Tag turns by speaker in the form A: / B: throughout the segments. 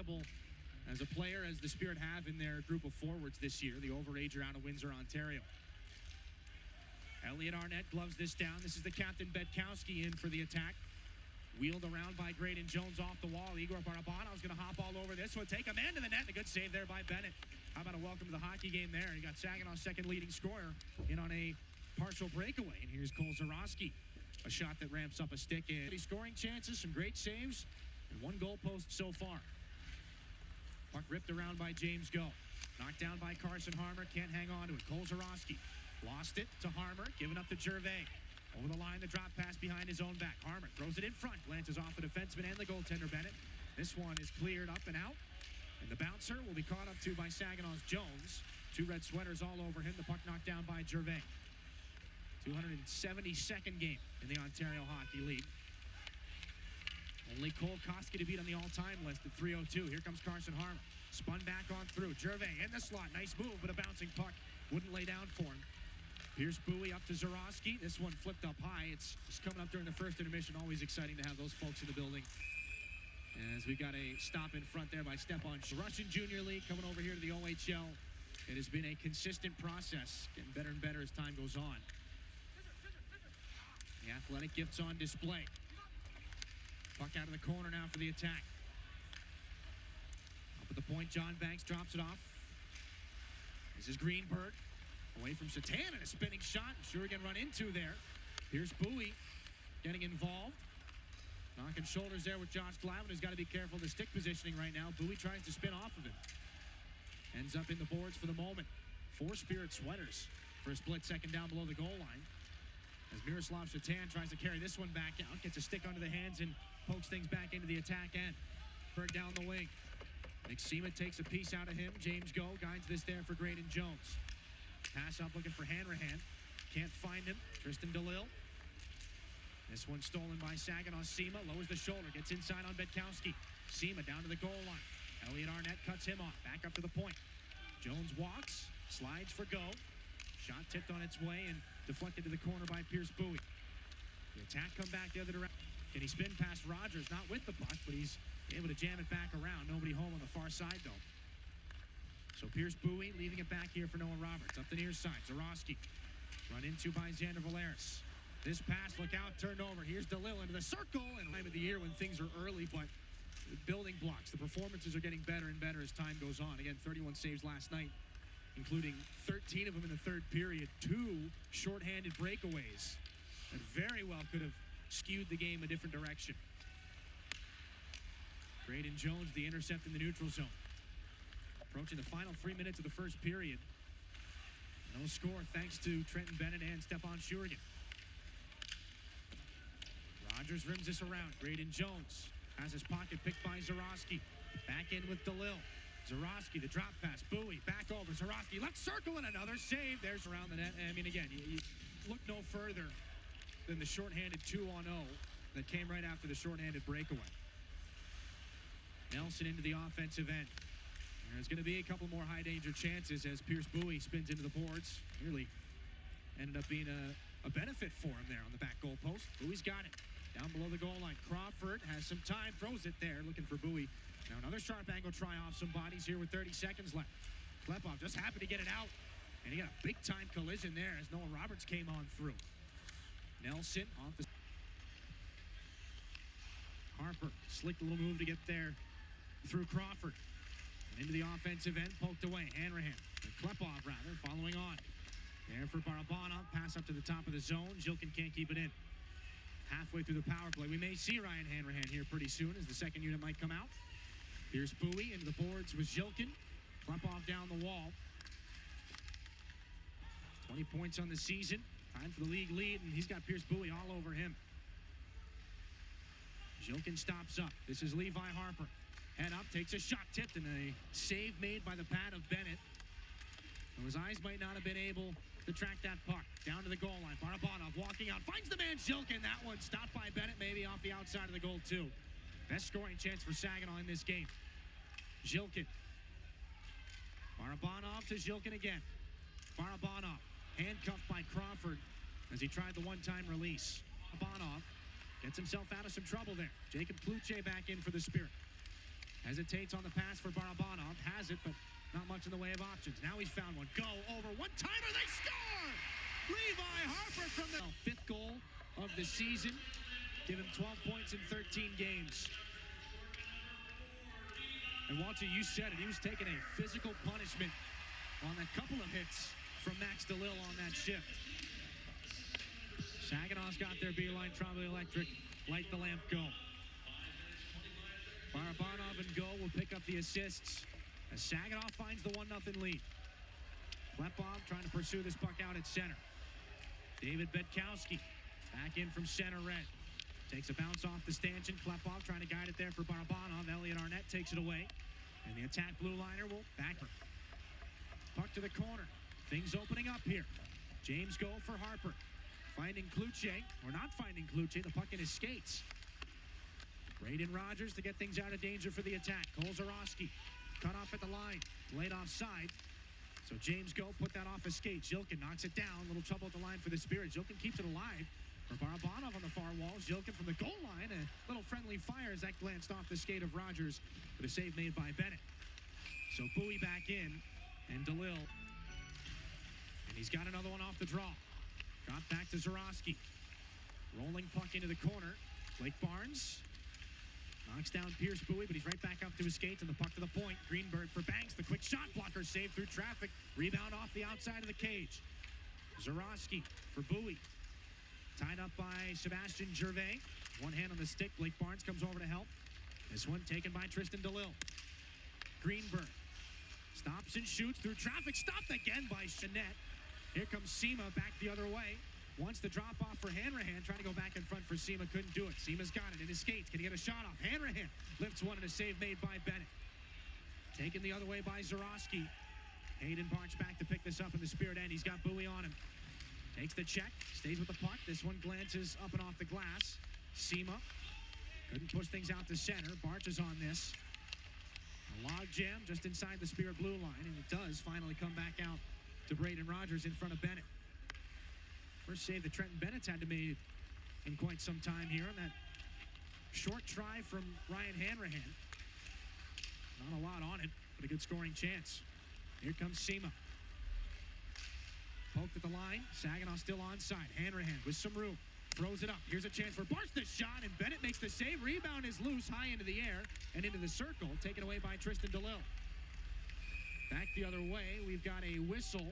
A: reliable as a player as the Spirit have in their group of forwards this year, the overager out of Windsor, Ontario. Elliot Arnett gloves this down. This is the captain, Bedkowski, in for the attack. Wheeled around by Graydon Jones off the wall. Igor Barabanov's going to hop all over this one. Take a man to the net. And a good save there by Bennett. How about a welcome to the hockey game there? You got Saginaw's second leading scorer in on a partial breakaway. And here's Cole Zarowski. A shot that ramps up a stick. And scoring chances, some great saves, and one goal post so far. Puck ripped around by James Go. Knocked down by Carson Harmer. Can't hang on to it. Cole Zarowski lost it to Harmer. Given up to Gervais. Over the line, the drop pass behind his own back. Harmer throws it in front. Glances off the defenseman and the goaltender, Bennett. This one is cleared up and out. And the bouncer will be caught up to by Saginaw's Jones. Two red sweaters all over him. The puck knocked down by Gervais. 272nd game in the Ontario Hockey League. Only Cole Koski to beat on the all-time list at 302. Here comes Carson Harmer. Spun back on through. Gervais in the slot. Nice move, but a bouncing puck wouldn't lay down for him. Pierce Mbuyi up to Zarowski. This one flipped up high. It's just coming up during the first intermission. Always exciting to have those folks in the building. As we got a stop in front there by Stepan. Russian Junior League coming over here to the OHL. It has been a consistent process. Getting better and better as time goes on. The athletic gifts on display. Puck out of the corner now for the attack. Up at the point, John Banks drops it off. This is Greenberg. Away from Satan and a spinning shot. Shurigan run into there. Pierce Mbuyi getting involved. Knocking shoulders there with Josh Glavin, who's got to be careful of the stick positioning right now. Mbuyi tries to spin off of him. Ends up in the boards for the moment. 4 Spirit sweaters for a split second down below the goal line. As Miroslav Satan tries to carry this one back out. Gets a stick under the hands and pokes things back into the attack end. Berg down the wing. Nick Seema takes a piece out of him. James Go guides this there for Graydon Jones. Pass up looking for Hanrahan. Can't find him. Tristan DeLille. This one stolen by Saginaw. Seema lowers the shoulder. Gets inside on Bedkowski. Seema down to the goal line. Elliot Arnett cuts him off. Back up to the point. Jones walks. Slides for Go. Shot tipped on its way and deflected to the corner by Pierce Mbuyi. The attack come back the other direction. Can he spin past Rogers? Not with the puck, but he's able to jam it back around. Nobody home on the far side, though. So Pierce Mbuyi leaving it back here for Noah Roberts. Up the near side, Zarowski. Run into by Xander Valeris. This pass, look out, turned over. Here's DeLille into the circle. And time of the year when things are early, but building blocks. The performances are getting better and better as time goes on. Again, 31 saves last night, including 13 of them in the third period. 2 shorthanded breakaways that very well could have skewed the game a different direction. Graydon Jones, the intercept in the neutral zone. Approaching the final 3 minutes of the first period. No score thanks to Trenton Bennett and Stepan Shurigan. Rogers rims this around. Graydon Jones has his pocket picked by Zarowski. Back in with DeLille. Zarowski, the drop pass. Mbuyi back over. Zarowski left circle and another save. There's around the net. I mean, again, you look no further than the shorthanded 2-on-0 that came right after the shorthanded breakaway. Nelson into the offensive end. There's going to be a couple more high-danger chances as Pierce Mbuyi spins into the boards. Nearly ended up being a benefit for him there on the back goal post. Mbuyi's got it. Down below the goal line. Crawford has some time, throws it there, looking for Mbuyi. Now another sharp angle try off some bodies here with 30 seconds left. Klepov just happened to get it out, and he got a big-time collision there as Noah Roberts came on through. Nelson off the... Harper, slick little move to get there through Crawford. And into the offensive end, poked away. Hanrahan, or Klepov rather, following on. There for Barabanov, pass up to the top of the zone. Zhilkin can't keep it in. Halfway through the power play. We may see Ryan Hanrahan here pretty soon as the second unit might come out. Pierce Mbuyi into the boards with Zhilkin. Klepov down the wall. 20 points on the season. Time for the league lead, and he's got Pierce Mbuyi all over him. Zhilkin stops up. This is Levi Harper. Head up, takes a shot, tipped, and a save made by the pad of Bennett. And his eyes might not have been able to track that puck. Down to the goal line. Barabanov walking out, finds the man Zhilkin. That one stopped by Bennett, maybe off the outside of the goal, too. Best scoring chance for Saginaw in this game. Zhilkin. Barabanov to Zhilkin again. Barabanov handcuffed by Crawford as he tried the one-time release. Barabanov gets himself out of some trouble there. Jacob Kluche back in for the Spirit. Hesitates on the pass for Barabanov. Has it, but not much in the way of options. Now he's found one. Go over. One-timer. They score! Levi Harper from the fifth goal of the season. Give him 12 points in 13 games. And Walter, you said it. He was taking a physical punishment on a couple of hits from Max DeLille on that shift. Saginaw's got their beeline. Trombley Electric. Light the lamp, go. Barabanov and Go will pick up the assists as Saginaw finds the 1-0 lead. Klepov trying to pursue this puck out at center. David Bedkowski back in from center red. Takes a bounce off the stanchion. Klepov trying to guide it there for Barabanov. Elliot Arnett takes it away. And the attack blue liner will back her. Puck to the corner. Things opening up here. James Go for Harper. Finding Cloutier, or not finding Cloutier, the puck in his skates. Braden Rogers to get things out of danger for the attack. Cole Zarowski cut off at the line. Laid offside. So James Go put that off his skate. Zhilkin knocks it down. Little trouble at the line for the Spirit. Zhilkin keeps it alive for Barabanov on the far wall. Zhilkin from the goal line. A little friendly fire as that glanced off the skate of Rogers. But a save made by Bennett. So Mbuyi back in. And DeLille. And he's got another one off the draw. Drop back to Zarowski. Rolling puck into the corner. Blake Barnes knocks down Pierce Mbuyi, but he's right back up to his skates and the puck to the point. Greenberg for Banks. The quick shot blocker saved through traffic. Rebound off the outside of the cage. Zarowski for Mbuyi. Tied up by Sebastian Gervais. One hand on the stick. Blake Barnes comes over to help. This one taken by Tristan DeLille. Greenberg stops and shoots through traffic. Stopped again by Jeanette. Here comes Sema back the other way. Wants the drop off for Hanrahan. Trying to go back in front for Sema. Couldn't do it. Sema's got it in his skates. Can he get a shot off? Hanrahan lifts one and a save made by Bennett. Taken the other way by Zarowski. Hayden Parks back to pick this up in the Spirit end. He's got Mbuyi on him. Takes the check. Stays with the puck. This one glances up and off the glass. Sema couldn't push things out to center. Barch is on this. A log jam just inside the Spirit blue line. And it does finally come back out to Braden Rogers in front of Bennett. First save that Trenton Bennett's had to make in quite some time here on that short try from Ryan Hanrahan. Not a lot on it, but a good scoring chance. Here comes Sema. Poked at the line. Saginaw still onside. Hanrahan with some room. Throws it up. Here's a chance for Barch. The shot, and Bennett makes the save. Rebound is loose, high into the air and into the circle. Taken away by Tristan DeLille. Back the other way, we've got a whistle.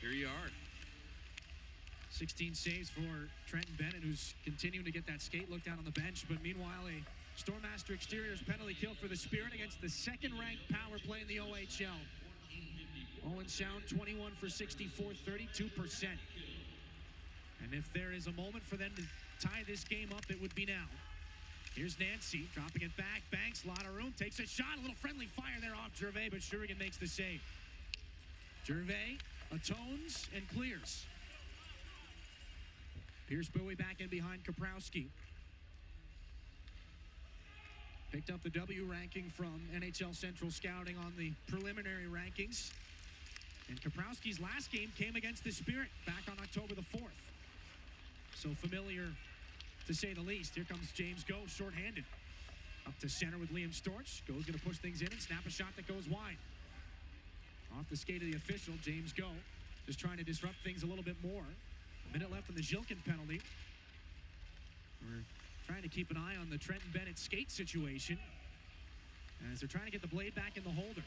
B: Here you are.
A: 16 saves for Trenton Bennett, who's continuing to get that skate look down on the bench. But meanwhile, a Stormmaster Exteriors penalty kill for the Spirit against the second-ranked power play in the OHL. Owen Sound, 21 for 64, 32%. And if there is a moment for them to tie this game up, it would be now. Here's Nancy, dropping it back. Banks, a lot of room, takes a shot. A little friendly fire there off Gervais, but Shurigan makes the save. Gervais atones and clears. Pierce Mbuyi back in behind Kaprowski. Picked up the W ranking from NHL Central Scouting on the preliminary rankings. And Kaprowski's last game came against the Spirit back on October the 4th. So familiar, to say the least. Here comes James Go, shorthanded. Up to center with Liam Storch. Go's going to push things in and snap a shot that goes wide. Off the skate of the official, James Go. Just trying to disrupt things a little bit more. A minute left on the Zhilkin penalty. We're trying to keep an eye on the Trenton Bennett skate situation as they're trying to get the blade back in the holder.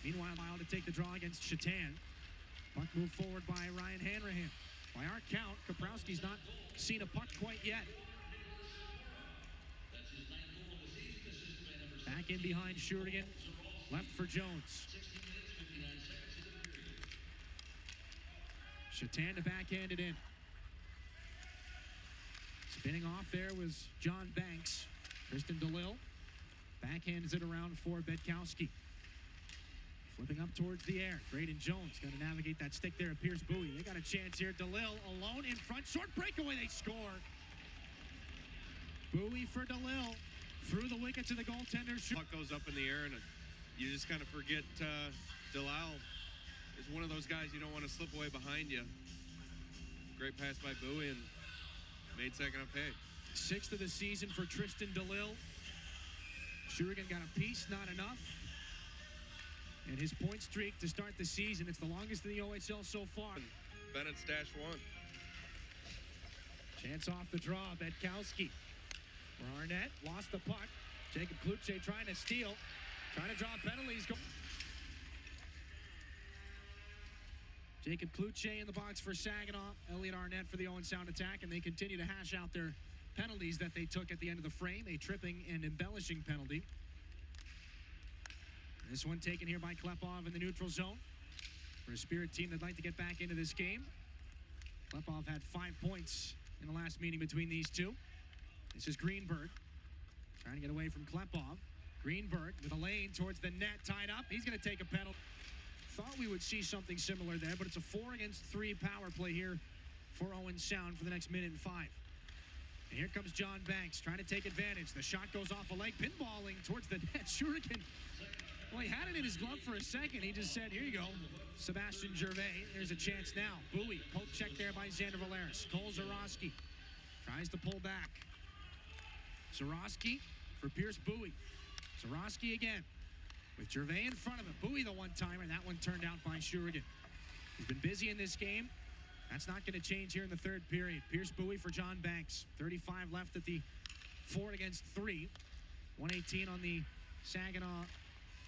A: Meanwhile, Lyle to take the draw against Shatan. Puck moved forward by Ryan Hanrahan. By our count, Kaprowski's not seen a puck quite yet. Back in behind Shurigan. Left for Jones. Shatan to backhand it in. Spinning off there was John Banks. Tristan DeLille backhands it around for Bedkowski. Flipping up towards the air. Braden Jones got to navigate that stick there at Pierce Mbuyi. They got a chance here. DeLille alone in front. Short breakaway. They score. Mbuyi for DeLille. Through the wicket to the goaltender.
B: Puck goes up in the air, and you just kind of forget DeLille is one of those guys you don't want to slip away behind you. Great pass by Mbuyi and made second up pay.
A: 6th of the season for Tristan DeLille. Shurigan got a piece, not enough. And his point streak to start the season, it's the longest in the OHL so far.
B: Bennett's dash one.
A: Chance off the draw, Betkowski. Arnett lost the puck. Jacob Kluche trying to steal, trying to draw penalties. Jacob Kluche in the box for Saginaw. Elliot Arnett for the Owen Sound attack, and they continue to hash out their penalties that they took at the end of the frame. A tripping and embellishing penalty. This one taken here by Klepov in the neutral zone. For a Spirit team that'd like to get back into this game. Klepov had 5 points in the last meeting between these two. This is Greenberg trying to get away from Klepov. Greenberg with a lane towards the net, tied up. He's going to take a penalty. Thought we would see something similar there, but it's a 4-against-3 power play here for Owen Sound for the next minute and 5. And here comes John Banks trying to take advantage. The shot goes off a leg, pinballing towards the net. Shurigan, well, he had it in his glove for a second. He just said, here you go. Sebastian Gervais, there's a chance now. Mbuyi, poke check there by Xander Valeris. Cole Zarowski tries to pull back. Zarowski for Pierce Mbuyi. Zarowski again with Gervais in front of him. Mbuyi the one-timer, and that one turned out by Shurigan. He's been busy in this game. That's not going to change here in the third period. Pierce Mbuyi for John Banks. 35 left at the 4-against-3. 118 on the Saginaw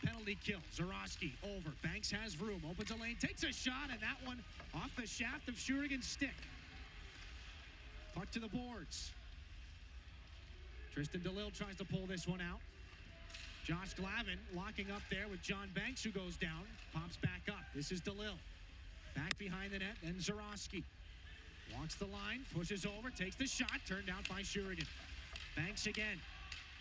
A: penalty kill. Zarowski over. Banks has room. Opens a lane. Takes a shot, and that one off the shaft of Shurigan's stick. Puck to the boards. Tristan DeLille tries to pull this one out. Josh Glavin locking up there with John Banks, who goes down. Pops back up. This is DeLille. Back behind the net, then Zarowski. Walks the line, pushes over, takes the shot, turned out by Shurigan. Banks again.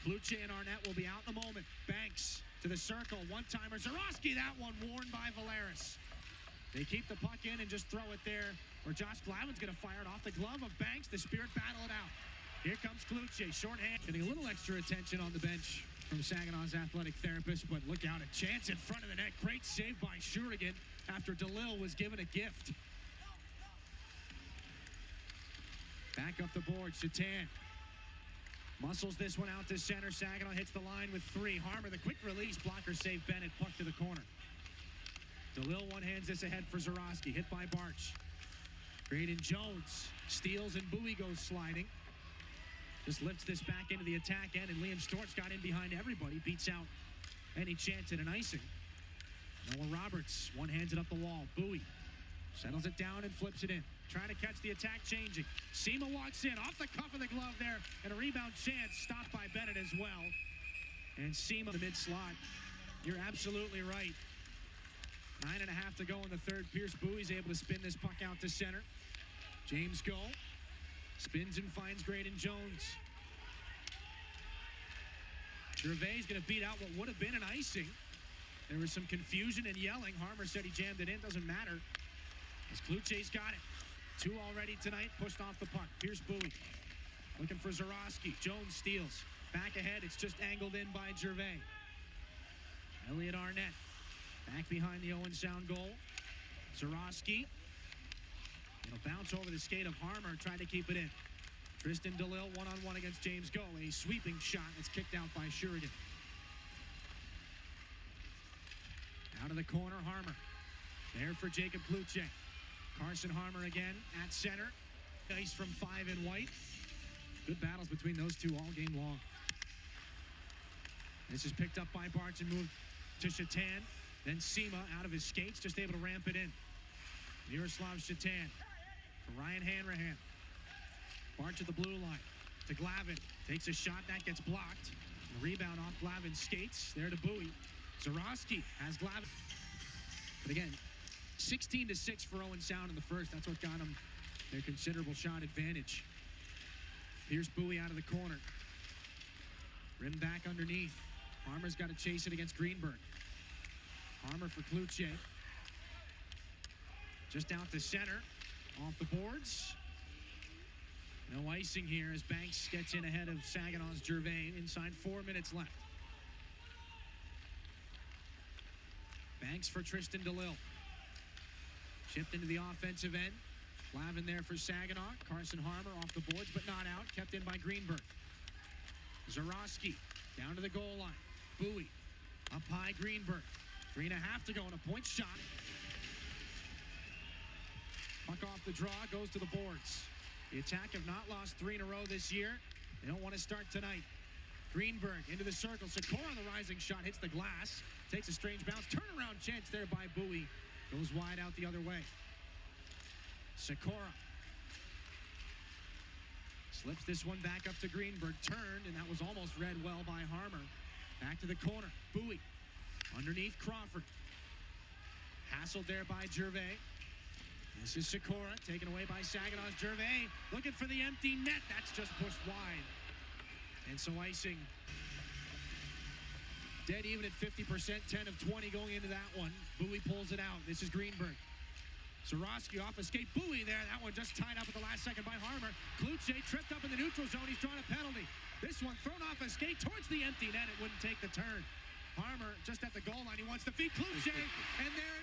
A: Kluche and Arnett will be out in a moment. Banks to the circle, one-timer. Zarowski, that one worn by Valeris. They keep the puck in and just throw it there, where Josh Glavin's going to fire it off the glove of Banks. The Spirit battle it out. Here comes Kluche, shorthand. Getting a little extra attention on the bench from Saginaw's athletic therapist, but look out, a chance in front of the net. Great save by Shurigan after DeLille was given a gift. Back up the board, Shatan muscles this one out to center. Saginaw hits the line with 3. Harmer, the quick release, blocker save Bennett, puck to the corner. DeLille one-hands this ahead for Zarowski, hit by Barch. Braden Jones steals and Mbuyi goes sliding. Just lifts this back into the attack end, and Liam Storch got in behind everybody, beats out any chance at an icing. Noah Roberts one-hands it up the wall. Mbuyi settles it down and flips it in. Trying to catch the attack changing. Sema walks in off the cuff of the glove there, and a rebound chance stopped by Bennett as well. And Sema the mid-slot. You're absolutely right. 9.5 to go in the third. Pierce Mbuy's able to spin this puck out to center. James Goal spins and finds Braden Jones. Gervais going to beat out what would have been an icing. There was some confusion and yelling. Harmer said he jammed it in. Doesn't matter. As Kluche's got it. 2 already tonight. Pushed off the puck. Pierce Mbuyi looking for Zarowski. Jones steals. Back ahead. It's just angled in by Gervais. Elliot Arnett back behind the Owen Sound goal. Zarowski. It'll bounce over the skate of Harmer. Trying to keep it in. Tristan DeLille one-on-one against James Goal. A sweeping shot that's kicked out by Shurigan. Out of the corner, Harmer. There for Jacob Kluche. Carson Harmer again at center. Ice from 5 in white. Good battles between those two all game long. This is picked up by Barch and moved to Shatan. Then Sema out of his skates, just able to ramp it in. Miroslav Shatan for Ryan Hanrahan. Barch at the blue line to Glavin. Takes a shot, that gets blocked. A rebound off Glavin's skates. There to Mbuyi. Zarowski has Glavin. But again, 16-6 for Owen Sound in the first. That's what got them their considerable shot advantage. Pierce Mbuyi out of the corner. Rim back underneath. Harmer's got to chase it against Greenberg. Harmer for Kluche. Just out to center. Off the boards. No icing here as Banks gets in ahead of Saginaw's Gervais. Inside 4 minutes left. Banks for Tristan DeLille. Chipped into the offensive end. Glavin there for Saginaw. Carson Harmer off the boards, but not out. Kept in by Greenberg. Zarowski down to the goal line. Mbuyi. Up high, Greenberg. 3.5 to go and a point shot. Puck off the draw, goes to the boards. The Attack have not lost 3 in a row this year. They don't want to start tonight. Greenberg into the circle. Sikora on the rising shot, hits the glass. Takes a strange bounce. Turnaround chance there by Mbuyi. Goes wide out the other way. Sikora. Slips this one back up to Greenberg. Turned, and that was almost read well by Harmer. Back to the corner. Mbuyi. Underneath Crawford. Hassled there by Gervais. This is Sikora, taken away by Saginaw's Gervais. Looking for the empty net. That's just pushed wide. And so icing. Dead even at 50%, 10 of 20 going into that one. Mbuyi pulls it out. This is Greenberg. Soroski off a skate. Mbuyi there. That one just tied up at the last second by Harmer. Kluche tripped up in the neutral zone. He's drawn a penalty. This one thrown off a skate towards the empty net. It wouldn't take the turn. Harmer just at the goal line. He wants to feed Kluche. And there